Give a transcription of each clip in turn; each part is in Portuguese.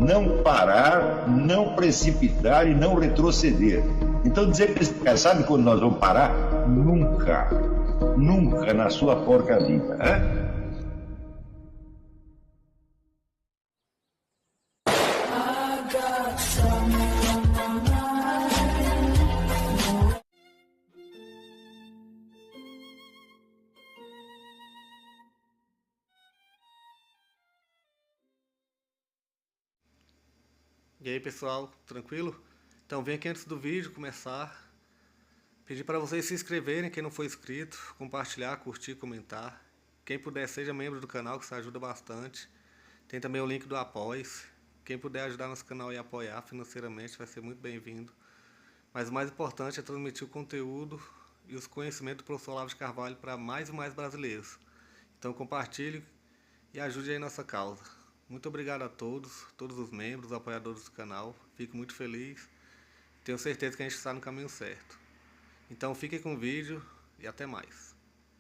não parar, não precipitar e não retroceder. Então dizer para esse cara, sabe quando nós vamos parar? Nunca. Nunca na sua porca vida. Né? E aí pessoal, tranquilo? Então vem aqui antes do vídeo começar, pedir para vocês se inscreverem, quem não for inscrito, compartilhar, curtir, comentar. Quem puder seja membro do canal, que isso ajuda bastante. Tem também o link do Apoia-se. Quem puder ajudar nosso canal e apoiar financeiramente vai ser muito bem-vindo. Mas o mais importante é transmitir o conteúdo e os conhecimentos do professor Olavo de Carvalho para mais e mais brasileiros. Então compartilhe e ajude aí nossa causa. Muito obrigado a todos os membros, apoiadores do canal. Fico muito feliz. Tenho certeza que a gente está no caminho certo. Então fiquem com o vídeo e até mais.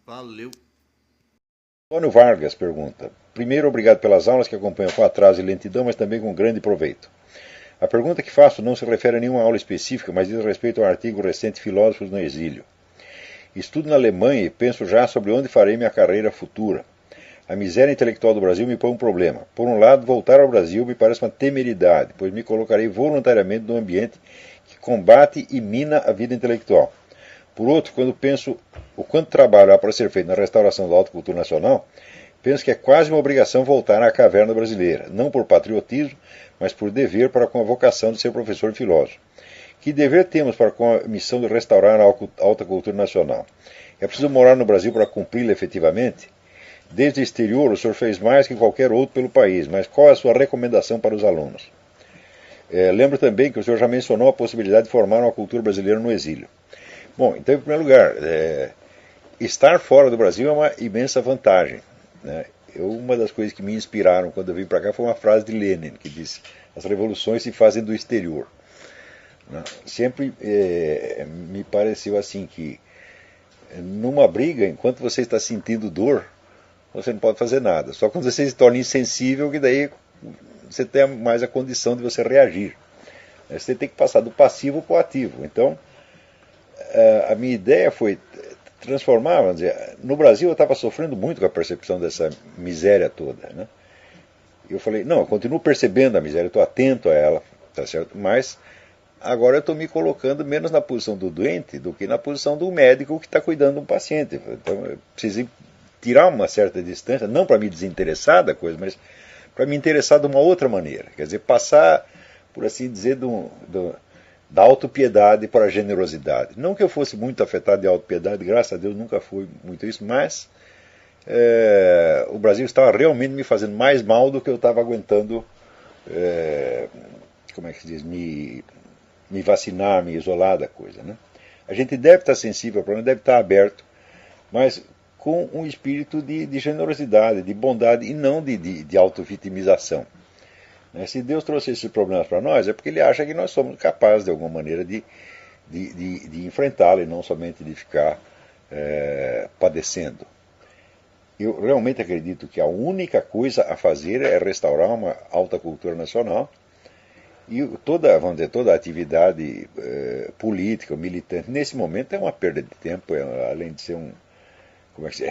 Valeu! Antônio Vargas pergunta: primeiro, obrigado pelas aulas que acompanham com atraso e lentidão, mas também com grande proveito. A pergunta que faço não se refere a nenhuma aula específica, mas diz respeito ao artigo recente Filósofos no Exílio. Estudo na Alemanha e penso já sobre onde farei minha carreira futura. A miséria intelectual do Brasil me põe um problema. Por um lado, voltar ao Brasil me parece uma temeridade, pois me colocarei voluntariamente num ambiente que combate e mina a vida intelectual. Por outro, quando penso o quanto trabalho há para ser feito na restauração da alta cultura nacional, penso que é quase uma obrigação voltar à caverna brasileira, não por patriotismo, mas por dever para com a vocação de ser professor e filósofo. Que dever temos para com a missão de restaurar a alta cultura nacional? É preciso morar no Brasil para cumpri-la efetivamente? Desde o exterior, o senhor fez mais que qualquer outro pelo país, mas qual é a sua recomendação para os alunos? Lembro também que o senhor já mencionou a possibilidade de formar uma cultura brasileira no exílio. Bom, então, em primeiro lugar, estar fora do Brasil é uma imensa vantagem. Né? Uma das coisas que me inspiraram quando eu vim para cá foi uma frase de Lenin, que disse: as revoluções se fazem do exterior. Né? Sempre me pareceu assim que, numa briga, enquanto você está sentindo dor, você não pode fazer nada. Só quando você se torna insensível, que daí você tem mais a condição de você reagir. Você tem que passar do passivo para o ativo. Então, a minha ideia foi transformar, vamos dizer, no Brasil eu estava sofrendo muito com a percepção dessa miséria toda. Né? Eu falei, não, eu continuo percebendo a miséria, estou atento a ela, tá certo? Mas agora eu estou me colocando menos na posição do doente do que na posição do médico que está cuidando de um paciente. Então, eu preciso tirar uma certa distância, não para me desinteressar da coisa, mas para me interessar de uma outra maneira. Quer dizer, passar, por assim dizer, da autopiedade para a generosidade. Não que eu fosse muito afetado de autopiedade, graças a Deus nunca fui muito isso, mas o Brasil estava realmente me fazendo mais mal do que eu estava aguentando, como é que se diz, me vacinar, me isolar da coisa. Né? A gente deve estar sensível ao problema, deve estar aberto, mas com um espírito de generosidade, de bondade e não de auto-vitimização. Se Deus trouxe esses problemas para nós, é porque Ele acha que nós somos capazes, de alguma maneira, de enfrentá-lo e não somente de ficar padecendo. Eu realmente acredito que a única coisa a fazer é restaurar uma alta cultura nacional e toda a atividade política, militante, nesse momento é uma perda de tempo, além de ser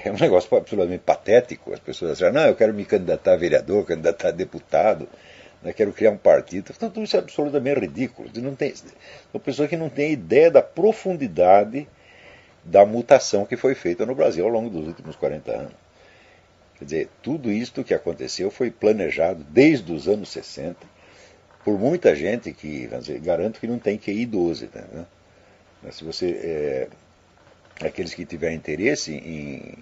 é um negócio absolutamente patético. As pessoas dizem, não, eu quero me candidatar a vereador, candidatar a deputado, eu quero criar um partido. Então, tudo isso é absolutamente ridículo. São pessoas que não têm ideia da profundidade da mutação que foi feita no Brasil ao longo dos últimos 40 anos. Quer dizer, tudo isto que aconteceu foi planejado desde os anos 60 por muita gente que, vamos dizer, garanto que não tem QI 12. Né? Se você... aqueles que tiverem interesse em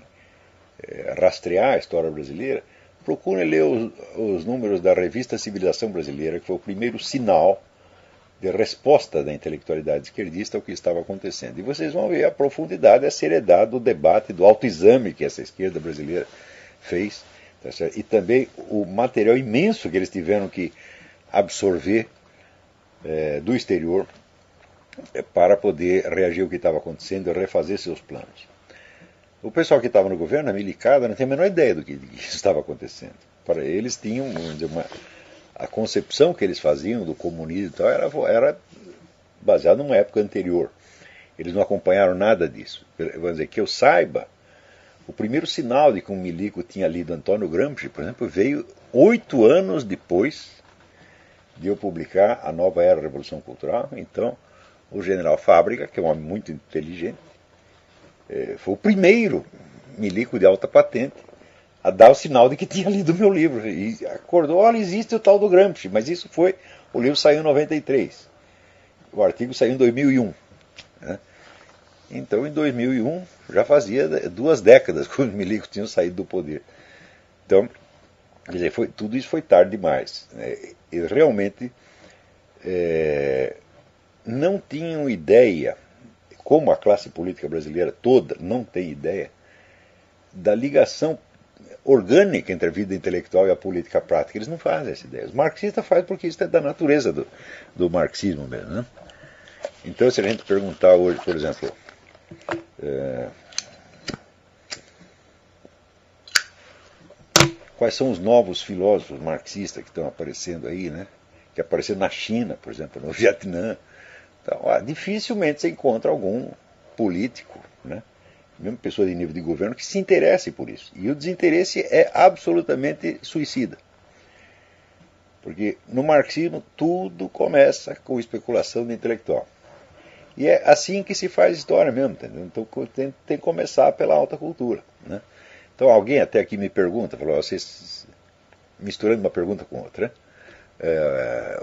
rastrear a história brasileira, procurem ler os números da revista Civilização Brasileira, que foi o primeiro sinal de resposta da intelectualidade esquerdista ao que estava acontecendo. E vocês vão ver a profundidade e a seriedade do debate, do autoexame que essa esquerda brasileira fez, tá certo? E também o material imenso que eles tiveram que absorver do exterior para poder reagir ao que estava acontecendo e refazer seus planos. O pessoal que estava no governo, a milicada, não tem a menor ideia do que estava acontecendo. Para eles tinham a concepção que eles faziam do comunismo e tal era baseada numa época anterior. Eles não acompanharam nada disso. Vamos dizer, que eu saiba, o primeiro sinal de que um milico tinha lido Antônio Gramsci, por exemplo, veio 8 anos depois de eu publicar A Nova Era da Revolução Cultural. Então, o general Fábrica, que é um homem muito inteligente, foi o primeiro milico de alta patente a dar o sinal de que tinha lido o meu livro. E acordou, olha, existe o tal do Gramsci, mas isso foi, o livro saiu em 93. O artigo saiu em 2001. Né? Então, em 2001, já fazia 2 décadas que os milicos tinham saído do poder. Então, quer dizer, tudo isso foi tarde demais. Eles realmente não tinham ideia, como a classe política brasileira toda não tem ideia, da ligação orgânica entre a vida intelectual e a política prática. Eles não fazem essa ideia. Os marxistas fazem porque isso é da natureza do marxismo mesmo. Né? Então, se a gente perguntar hoje, por exemplo, quais são os novos filósofos marxistas que estão aparecendo aí, né? Que apareceram na China, por exemplo, no Vietnã. Então, dificilmente você encontra algum político, né? Mesmo pessoa de nível de governo, que se interesse por isso. E o desinteresse é absolutamente suicida. Porque no marxismo tudo começa com especulação de intelectual. E é assim que se faz história mesmo, entendeu? Então tem que começar pela alta cultura. Né? Então alguém até aqui me pergunta, falou, vocês misturando uma pergunta com outra,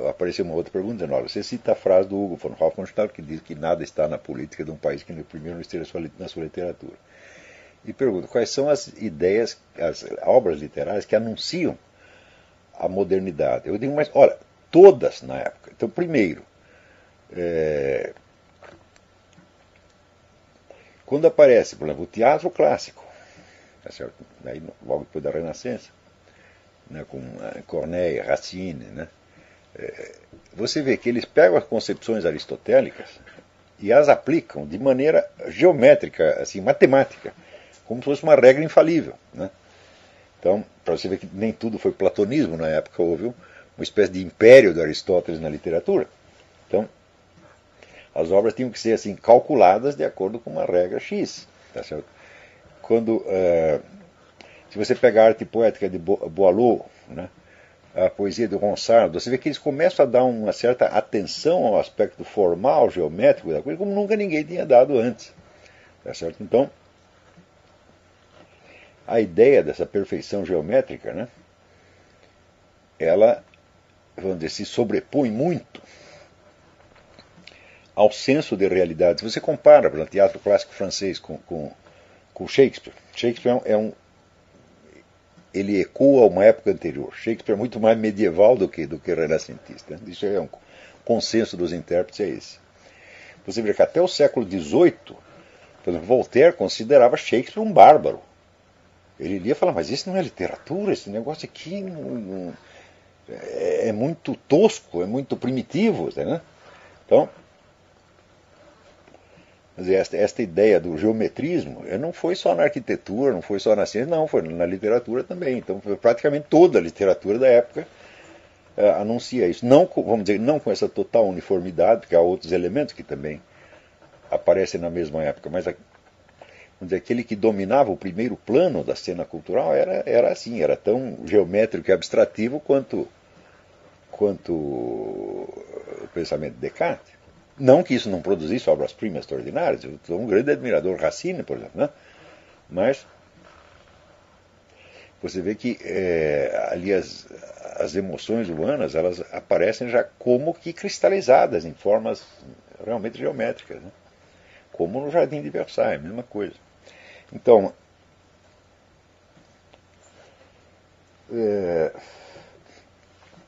apareceu uma outra pergunta dizendo, olha, você cita a frase do Hugo von Hofmannsthal que diz que nada está na política de um país que primeiro não esteja na sua literatura. E pergunta, quais são as ideias, as obras literárias que anunciam a modernidade? Eu digo, mas olha, todas na época. Então, primeiro, quando aparece, por exemplo, o teatro clássico, tá certo? Aí, logo depois da Renascença, né, com Corneille, Racine, né, você vê que eles pegam as concepções aristotélicas e as aplicam de maneira geométrica, assim, matemática, como se fosse uma regra infalível. Né? Então, para você ver que nem tudo foi platonismo na época, houve uma espécie de império de Aristóteles na literatura. Então, as obras tinham que ser assim calculadas de acordo com uma regra X. Tá certo? Quando, se você pegar a arte poética de Boileau, né, a poesia de Ronsard, você vê que eles começam a dar uma certa atenção ao aspecto formal, geométrico da coisa, como nunca ninguém tinha dado antes. Tá certo? Então, a ideia dessa perfeição geométrica, né, ela, vamos dizer, se sobrepõe muito ao senso de realidade. Se você compara, por exemplo, o teatro clássico francês com Shakespeare, Shakespeare ele ecoa uma época anterior. Shakespeare é muito mais medieval do que renascentista. Isso é um consenso dos intérpretes, é esse. Você vê que até o século XVIII, por exemplo, Voltaire considerava Shakespeare um bárbaro. Ele lia e falava, mas isso não é literatura, esse negócio aqui é muito tosco, é muito primitivo. Né? Então, esta ideia do geometrismo não foi só na arquitetura, não foi só na ciência, não, foi na literatura também. Então, praticamente toda a literatura da época anuncia isso. Não, vamos dizer, não com essa total uniformidade, porque há outros elementos que também aparecem na mesma época, mas vamos dizer, aquele que dominava o primeiro plano da cena cultural era assim, era tão geométrico e abstrativo quanto o pensamento de Descartes. Não que isso não produzisse obras-primas extraordinárias, eu sou um grande admirador Racine, por exemplo, né? Mas você vê que ali as emoções humanas, elas aparecem já como que cristalizadas em formas realmente geométricas, né? Como no Jardim de Versailles, mesma coisa. Então,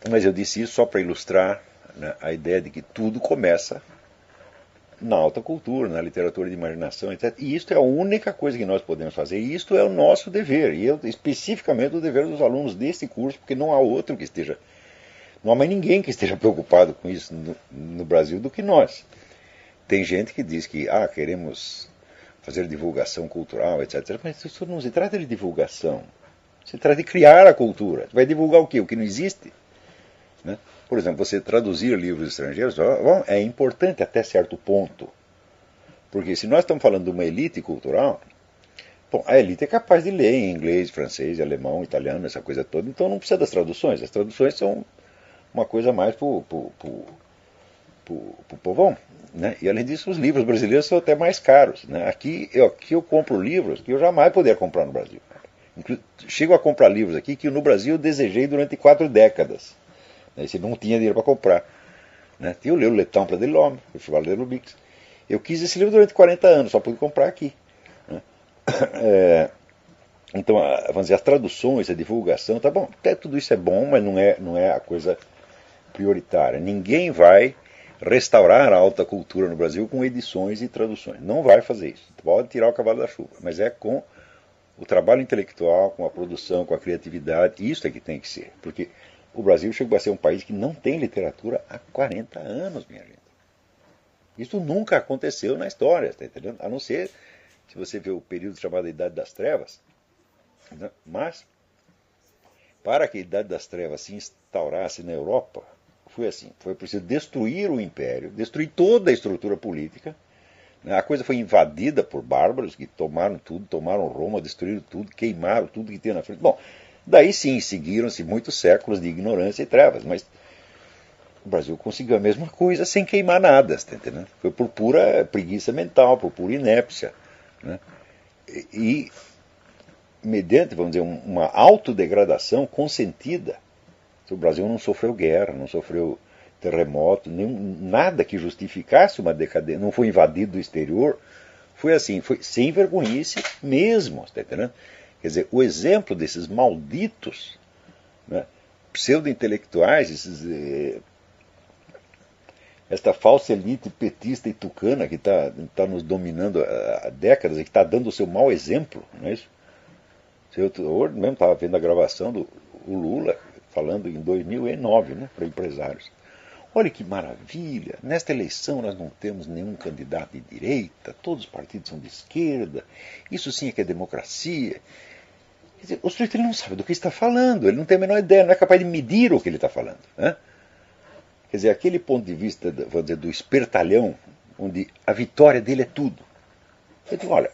mas eu disse isso só para ilustrar, né, a ideia de que tudo começa na alta cultura, na literatura de imaginação, etc. E isto é a única coisa que nós podemos fazer. E isto é o nosso dever. E especificamente o dever dos alunos deste curso, porque não há outro que esteja... Não há mais ninguém que esteja preocupado com isso no Brasil do que nós. Tem gente que diz que queremos fazer divulgação cultural, etc. Mas isso não se trata de divulgação. Se trata de criar a cultura. Vai divulgar o quê? O que não existe? Né? Por exemplo, você traduzir livros estrangeiros é importante até certo ponto. Porque se nós estamos falando de uma elite cultural, bom, a elite é capaz de ler em inglês, francês, alemão, italiano, essa coisa toda, então não precisa das traduções. As traduções são uma coisa mais para o povão. Né? E além disso, os livros brasileiros são até mais caros. Né? Aqui eu compro livros que eu jamais poderia comprar no Brasil. Chego a comprar livros aqui que no Brasil eu desejei durante 4 décadas. Né? Você não tinha dinheiro para comprar. Né? Eu leio o Le Temps de l'Homme, o Festival de Lubix. Eu quis esse livro durante 40 anos, só pude comprar aqui. Né? Então, vamos dizer, as traduções, a divulgação, tá bom, até tudo isso é bom, mas não é a coisa prioritária. Ninguém vai restaurar a alta cultura no Brasil com edições e traduções. Não vai fazer isso. Pode tirar o cavalo da chuva, mas é com o trabalho intelectual, com a produção, com a criatividade. Isso é que tem que ser. Porque o Brasil chegou a ser um país que não tem literatura há 40 anos, minha gente. Isso nunca aconteceu na história, está entendendo? A não ser se você vê o período chamado Idade das Trevas. Né? Mas, para que a Idade das Trevas se instaurasse na Europa, foi assim, foi preciso destruir o império, destruir toda a estrutura política. A coisa foi invadida por bárbaros que tomaram tudo, tomaram Roma, destruíram tudo, queimaram tudo que tinha na frente. Bom, daí sim, seguiram-se muitos séculos de ignorância e trevas, mas o Brasil conseguiu a mesma coisa sem queimar nada, está entendendo? Foi por pura preguiça mental, por pura inépcia. Né? E mediante, vamos dizer, uma autodegradação consentida. O Brasil não sofreu guerra, não sofreu terremoto, nada que justificasse uma decadência, não foi invadido do exterior, foi assim, foi sem vergonhice mesmo, está entendendo? Quer dizer, o exemplo desses malditos, né, pseudo-intelectuais, esta falsa elite petista e tucana que está nos dominando há décadas e que está dando o seu mau exemplo, não é isso? Eu mesmo estava vendo a gravação do Lula falando em 2009, né, para empresários. Olha que maravilha, nesta eleição nós não temos nenhum candidato de direita, todos os partidos são de esquerda, isso sim é que é democracia. Quer dizer, o sujeito ele não sabe do que está falando, ele não tem a menor ideia, não é capaz de medir o que ele está falando. Né? Quer dizer, aquele ponto de vista, vamos dizer, do espertalhão, onde a vitória dele é tudo. Eu digo, olha,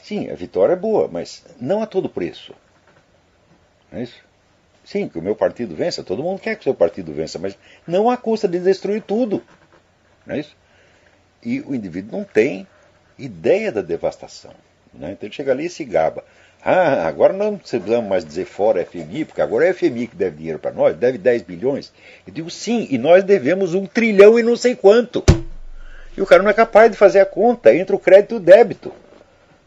sim, a vitória é boa, mas não a todo preço. Não é isso? Sim, que o meu partido vença, todo mundo quer que o seu partido vença, mas não à custa de destruir tudo. Não é isso? E o indivíduo não tem ideia da devastação. Né? Então ele chega ali e se gaba. Ah, agora não precisamos mais dizer fora FMI, porque agora é a FMI que deve dinheiro para nós, deve 10 bilhões. Eu digo sim, e nós devemos 1 trilhão e não sei quanto. E o cara não é capaz de fazer a conta entre o crédito e o débito.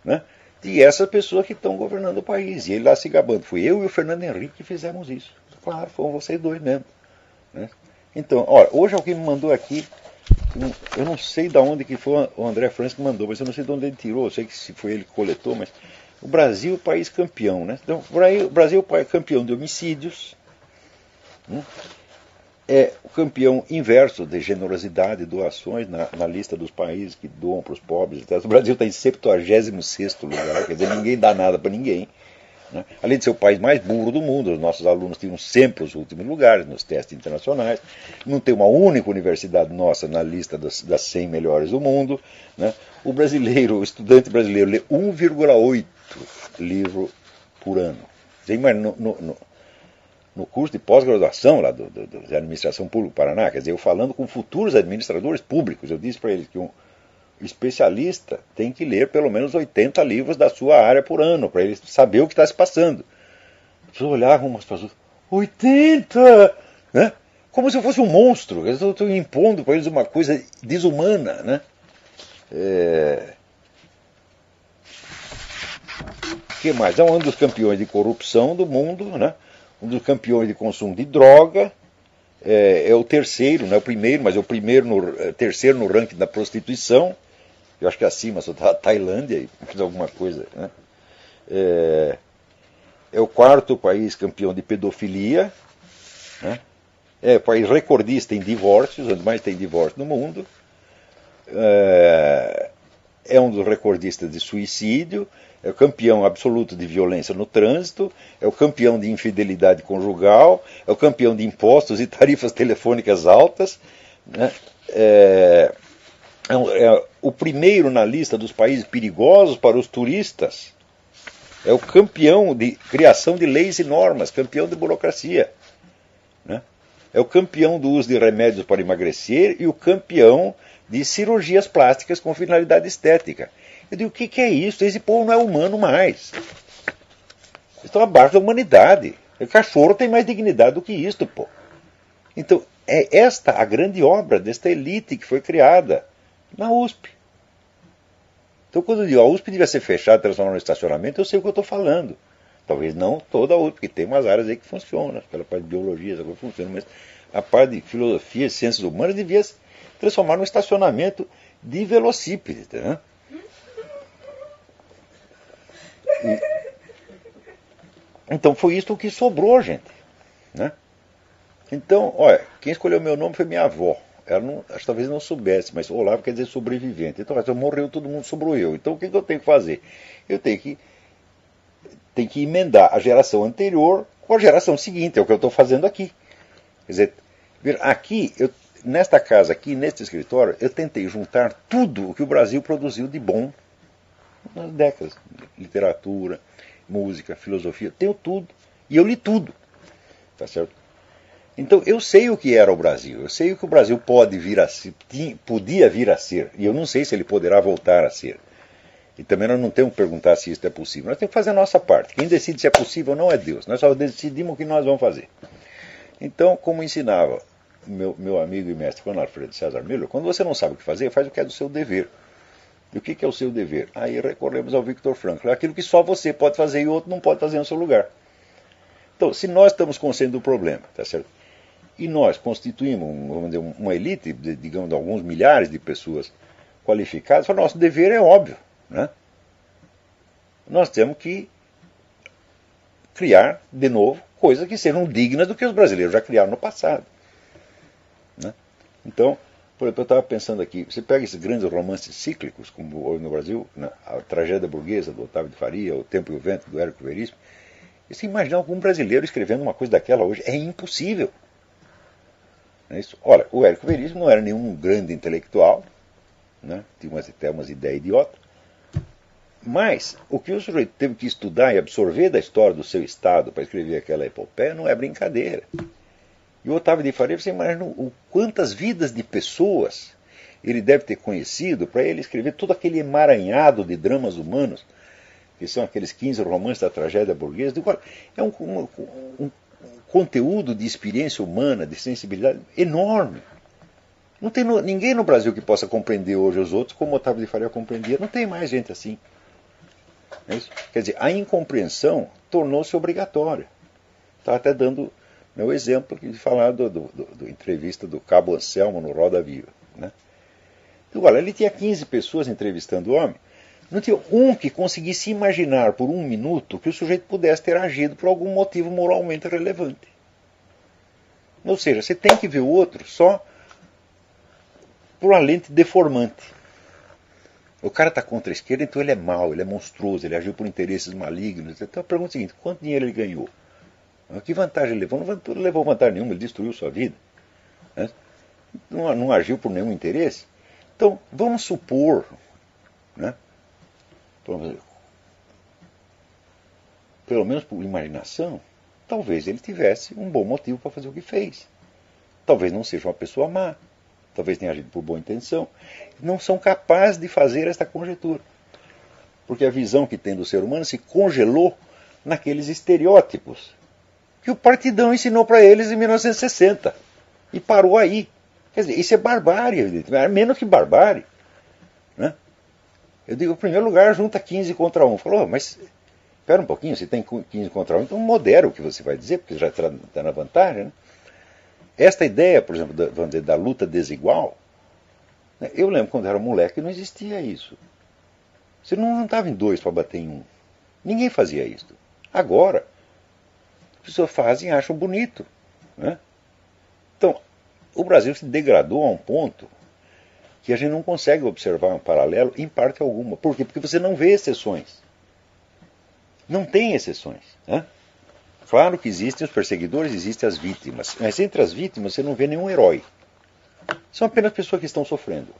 Né? E essas pessoas que estão governando o país. E ele lá se gabando. Fui eu e o Fernando Henrique que fizemos isso. Claro, foram vocês dois mesmo. Né? Então, olha, hoje alguém me mandou aqui, eu não sei de onde que foi o André França que mandou, mas eu não sei de onde ele tirou, eu sei que se foi ele que coletou, mas o Brasil, país campeão. Né? Então, o Brasil é campeão de homicídios, né? É o campeão inverso de generosidade e doações na lista dos países que doam para os pobres. O Brasil está em 76º lugar, quer dizer, ninguém dá nada para ninguém. Né? Além de ser o país mais burro do mundo, os nossos alunos tiram sempre os últimos lugares nos testes internacionais. Não tem uma única universidade nossa na lista das 100 melhores do mundo. Né? O estudante brasileiro lê 1,8 livro por ano. No curso de pós-graduação lá da Administração Pública do Paraná, quer dizer, eu falando com futuros administradores públicos, eu disse para eles que um especialista tem que ler pelo menos 80 livros da sua área por ano, para ele saber o que está se passando. As pessoas olhavam umas para as outras, 80! Né? Como se eu fosse um monstro, eu estou impondo para eles uma coisa desumana. Né? O que mais? É um dos campeões de corrupção do mundo, né? Um dos campeões de consumo de droga, é o terceiro, não é o primeiro, mas é o terceiro no ranking da prostituição. Eu acho que acima só está a Tailândia, e fiz alguma coisa. Né? É o quarto país campeão de pedofilia. Né? É o país recordista em divórcios, onde mais tem divórcio no mundo. é um dos recordistas de suicídio, é o campeão absoluto de violência no trânsito, é o campeão de infidelidade conjugal, é o campeão de impostos e tarifas telefônicas altas, né? É o primeiro na lista dos países perigosos para os turistas, é o campeão de criação de leis e normas, campeão de burocracia, né? É o campeão do uso de remédios para emagrecer e o campeão de cirurgias plásticas com finalidade estética. Eu digo, o que é isso? Esse povo não é humano mais. Eles estão abaixo da humanidade. O cachorro tem mais dignidade do que isto, pô. Então, é esta a grande obra desta elite que foi criada na USP. Então, quando eu digo a USP devia ser fechada, transformada no estacionamento, eu sei o que eu estou falando. Talvez não toda a USP, porque tem umas áreas aí que funcionam, pela parte de biologia, essa coisa funciona, mas a parte de filosofia e ciências humanas devia se transformar num estacionamento de velocípede, né? Então foi isso que sobrou, gente, né? Então, olha, quem escolheu meu nome foi minha avó. Ela não, acho que talvez não soubesse, mas Olavo quer dizer sobrevivente. Então, se eu morreu, todo mundo sobrou eu. Então, o que eu tenho que fazer? Eu tenho que emendar a geração anterior com a geração seguinte. É o que eu estou fazendo aqui. Quer dizer, aqui, nesta casa aqui, neste escritório, eu tentei juntar tudo o que o Brasil produziu de bom nas décadas. Literatura, música, filosofia, tenho tudo. E eu li tudo. Tá certo? Então, eu sei o que era o Brasil, eu sei o que o Brasil podia vir a ser, e eu não sei se ele poderá voltar a ser. E também nós não temos que perguntar se isso é possível, nós temos que fazer a nossa parte. Quem decide se é possível não é Deus, nós só decidimos o que nós vamos fazer. Então, como ensinava meu amigo e mestre Juan Alfredo César Miller, quando você não sabe o que fazer, faz o que é do seu dever. E o que é o seu dever? Aí recorremos ao Viktor Frankl, aquilo que só você pode fazer e o outro não pode fazer no seu lugar. Então, se nós estamos conscientes do problema, tá certo? E nós constituímos, vamos dizer, uma elite, digamos, de alguns milhares de pessoas qualificadas, o nosso dever é óbvio, né? Nós temos que criar, de novo, coisas que sejam dignas do que os brasileiros já criaram no passado, né? Então, por exemplo, eu estava pensando aqui, você pega esses grandes romances cíclicos, como hoje no Brasil, né, a Tragédia Burguesa, do Otávio de Faria, O Tempo e o Vento, do Érico Veríssimo, e você imagina algum brasileiro escrevendo uma coisa daquela hoje? É impossível. Olha, o Érico Veríssimo não era nenhum grande intelectual, né? Tinha até umas ideias idiotas, mas o que o sujeito teve que estudar e absorver da história do seu estado para escrever aquela epopeia não é brincadeira. E o Otávio de Faria, você imagina quantas vidas de pessoas ele deve ter conhecido para ele escrever todo aquele emaranhado de dramas humanos, que são aqueles 15 romances da tragédia burguesa. É um conteúdo de experiência humana, de sensibilidade enorme. Não tem ninguém no Brasil que possa compreender hoje os outros como Otávio de Faria compreendia. Não tem mais gente assim. É isso? Quer dizer, a incompreensão tornou-se obrigatória. Estava até dando meu exemplo de falar do entrevista do Cabo Anselmo no Roda Viva, né? Então, olha, ele tinha 15 pessoas entrevistando o homem. Não tinha um que conseguisse imaginar por um minuto que o sujeito pudesse ter agido por algum motivo moralmente relevante. Ou seja, você tem que ver o outro só por uma lente deformante. O cara está contra a esquerda, então ele é mau, ele é monstruoso, ele agiu por interesses malignos. Então a pergunta é a seguinte, quanto dinheiro ele ganhou? Que vantagem ele levou? Não levou vantagem nenhuma, ele destruiu sua vida, né? Não agiu por nenhum interesse. Então, vamos supor, né? Pelo menos por imaginação, talvez ele tivesse um bom motivo para fazer o que fez. Talvez não seja uma pessoa má, talvez tenha agido por boa intenção. Não são capazes de fazer esta conjectura, porque a visão que tem do ser humano se congelou naqueles estereótipos que o Partidão ensinou para eles em 1960 e parou aí. Quer dizer, isso é barbárie, é menos que barbárie, né? Eu digo, em primeiro lugar, junta 15 contra 1. Falou, mas espera um pouquinho, se tem 15 contra 1, então modera o que você vai dizer, porque já está na vantagem, né? Esta ideia, por exemplo, da luta desigual, né? Eu lembro quando era moleque não existia isso. Você não estava em dois para bater em um. Ninguém fazia isso. Agora, as pessoas fazem e acham bonito, né? Então, o Brasil se degradou a um ponto que a gente não consegue observar um paralelo em parte alguma. Por quê? Porque você não vê exceções. Não tem exceções. Né? Claro que existem os perseguidores, existem as vítimas. Mas entre as vítimas você não vê nenhum herói. São apenas pessoas que estão sofrendo.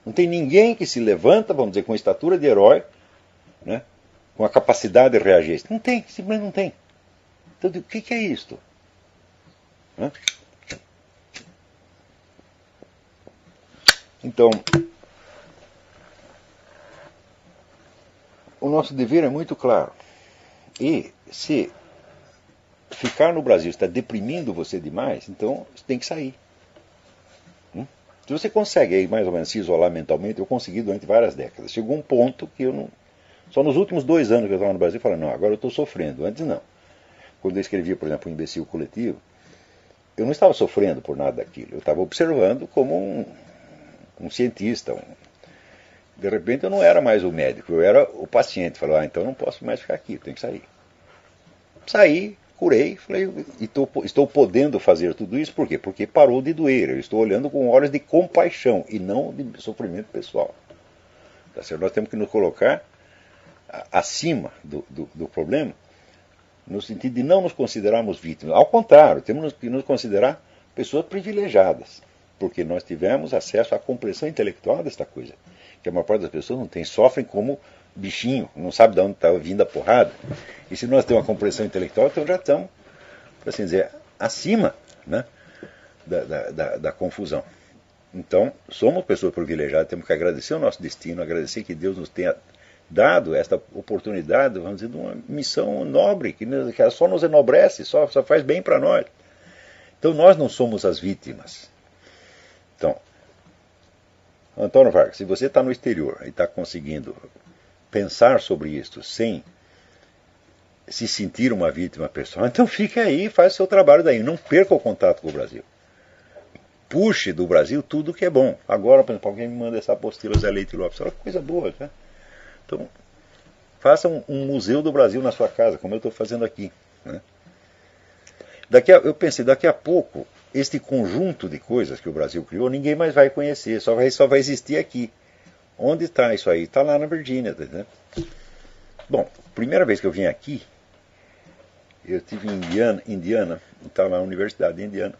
Não tem ninguém que se levanta, vamos dizer, com a estatura de herói, né? Com a capacidade de reagir. Não tem, simplesmente não tem. Então, o que é isto? Né? Então, o nosso dever é muito claro. E se ficar no Brasil está deprimindo você demais, então você tem que sair. Se você consegue aí mais ou menos se isolar mentalmente, eu consegui durante várias décadas. Chegou um ponto que eu não... Só nos últimos 2 anos que eu estava no Brasil, eu falei, não, agora eu estou sofrendo. Antes não. Quando eu escrevia, por exemplo, o Imbecil Coletivo, eu não estava sofrendo por nada daquilo. Eu estava observando como um cientista. De repente eu não era mais o médico, eu era o paciente. Falei, então eu não posso mais ficar aqui, eu tenho que sair. Saí, curei, falei, estou podendo fazer tudo isso, por quê? Porque parou de doer. Eu estou olhando com olhos de compaixão e não de sofrimento pessoal. Tá certo? Nós temos que nos colocar acima do problema, no sentido de não nos considerarmos vítimas. Ao contrário, temos que nos considerar pessoas privilegiadas, porque nós tivemos acesso à compreensão intelectual desta coisa, que a maior parte das pessoas não tem, sofrem como bichinho, não sabe de onde está vindo a porrada. E se nós temos uma compreensão intelectual, então já estamos, por assim dizer, acima, né, da confusão. Então, somos pessoas privilegiadas, temos que agradecer o nosso destino, agradecer que Deus nos tenha dado esta oportunidade, vamos dizer, de uma missão nobre, que só nos enobrece, só faz bem para nós. Então, nós não somos as vítimas. Então, Antônio Vargas, se você está no exterior e está conseguindo pensar sobre isto sem se sentir uma vítima pessoal, então fique aí, faz o seu trabalho daí, não perca o contato com o Brasil. Puxe do Brasil tudo que é bom. Agora, por exemplo, alguém me manda essa apostila Zé Leite Lopes, olha que coisa boa, né? Então, faça um museu do Brasil na sua casa, como eu estou fazendo aqui. Né? Eu pensei, daqui a pouco, este conjunto de coisas que o Brasil criou, ninguém mais vai conhecer, só vai existir aqui. Onde está isso aí? Está lá na Virgínia. Né? Bom, primeira vez que eu vim aqui, eu estive em Indiana, estava na Universidade de Indiana,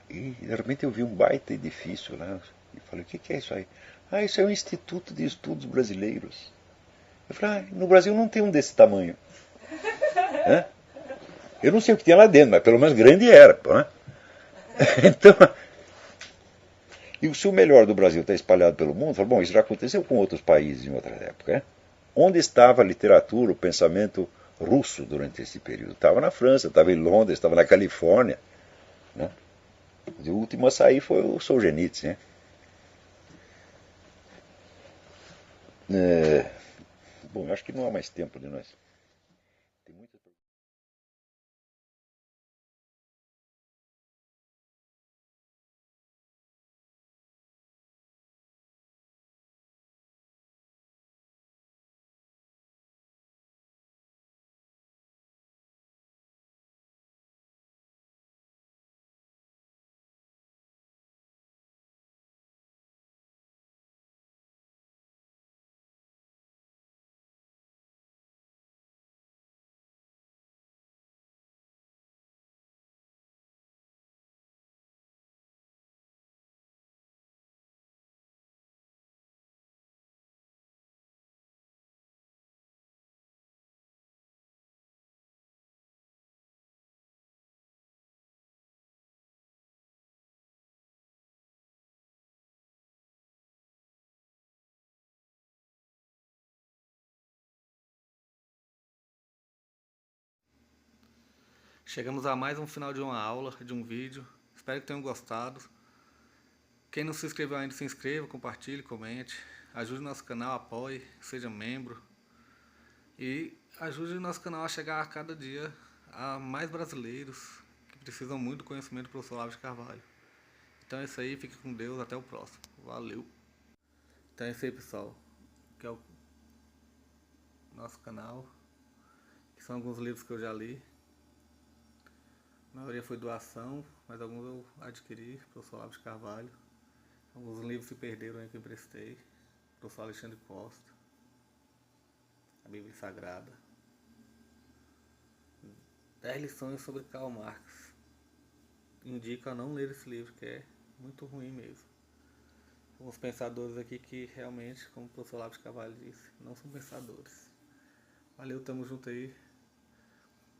e de repente eu vi um baita edifício lá, e falei, o que é isso aí? Ah, isso é um Instituto de Estudos Brasileiros. Eu falei, no Brasil não tem um desse tamanho. Né? Eu não sei o que tinha lá dentro, mas pelo menos grande era. Né? Então, e se o melhor do Brasil está espalhado pelo mundo, eu falei, bom, isso já aconteceu com outros países em outras épocas. Né? Onde estava a literatura, o pensamento russo durante esse período? Estava na França, estava em Londres, estava na Califórnia. Né? O último a sair foi o Solzhenitsyn. Né? Bom, eu acho que não há mais tempo de nós. Tem muita... Chegamos a mais um final de uma aula, de um vídeo. Espero que tenham gostado. Quem não se inscreveu ainda, se inscreva, compartilhe, comente. Ajude nosso canal, apoie, seja membro. E ajude o nosso canal a chegar a cada dia a mais brasileiros que precisam muito do conhecimento do professor Olavo de Carvalho. Então é isso aí, fique com Deus, até o próximo. Valeu! Então é isso aí, pessoal. Que é o nosso canal. Que são alguns livros que eu já li. A maioria foi doação, mas alguns eu adquiri, professor Olavo de Carvalho. Alguns livros se perderam aí que eu emprestei. Professor Alexandre Costa. A Bíblia Sagrada. 10 lições sobre Karl Marx. Indico a não ler esse livro, que é muito ruim mesmo. Alguns pensadores aqui que realmente, como o professor Olavo de Carvalho disse, não são pensadores. Valeu, tamo junto aí.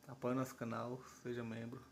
Apoie nosso canal, seja membro.